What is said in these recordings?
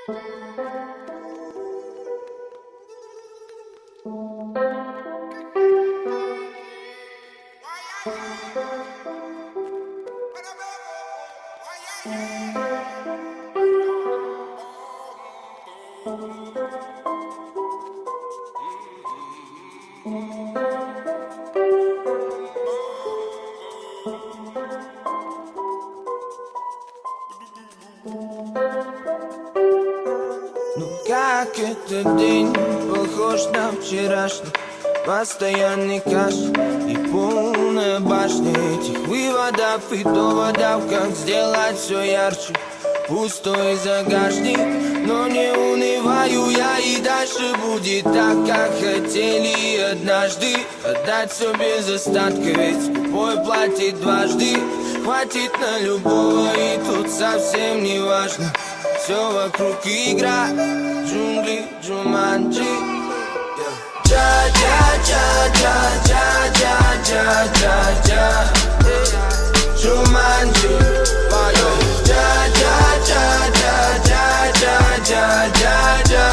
Ну как этот день похож на вчерашний? Постоянный кашель и полная башня этих выводов и доводов, как сделать все ярче. Пустой загашник, но не унываю я, и дальше будет так, как хотели однажды. Отдать все без остатка, ведь скупой платит дважды. Хватит на любого, и тут совсем не важно. Все вокруг игра, джунгли, Джуманджи. Джа-джа-джа-джа-джа-джа-джа-джа. Джуманджи, поем. Джа-джа-джа-джа-джа-джа-джа.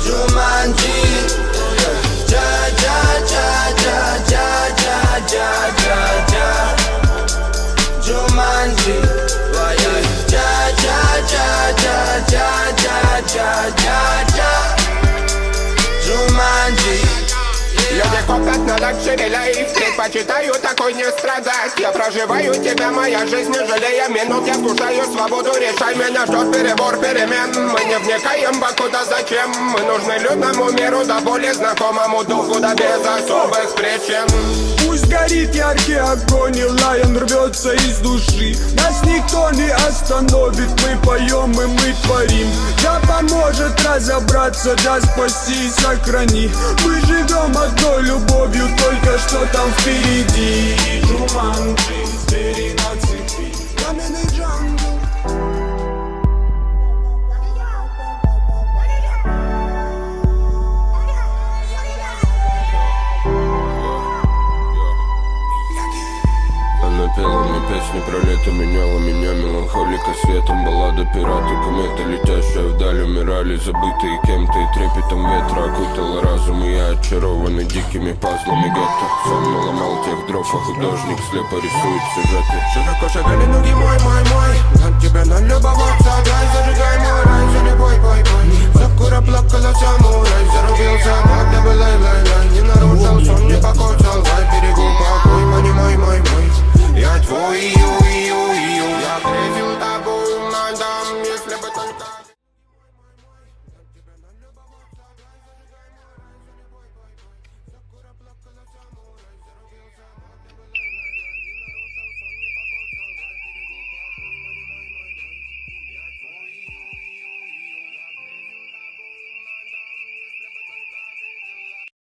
Джуманджи, джа-джа-джа-джа-джа-джа-джа. Джуманджи, поем. Джа-джа-джа-джа-джа-джа-джа. Джуманджи. Люди копят на лакшери лайф, предпочитаю такой не страдать. Я проживаю тебя, моя жизнь, не жалея минут. Я вкушаю свободу, решай, меня ждет перебор перемен. Мы не вникаем покуда зачем. Мы нужны людному миру, да более знакомому духу, да без особых причин. Пусть горит яркий огонь, и лайон рвется из души. Нас никто не остановит, мы поем и мы творим. Да поможет разобраться, да спаси и сохрани. Мы живем одной любовью, только что там впереди. Джуманджи, звери на цепи, каменный джангл. Она пела мне песни про лето, меняла меня меланхолика светом. Баллада пираты, кометы, летящая вдаль, умирали забытые кем-то. И трепетом ветра окутала разум, и я очарованный дикими пазлами гетто. Сам наломал тех дров, а художник слепо рисует сюжеты. Широко шагая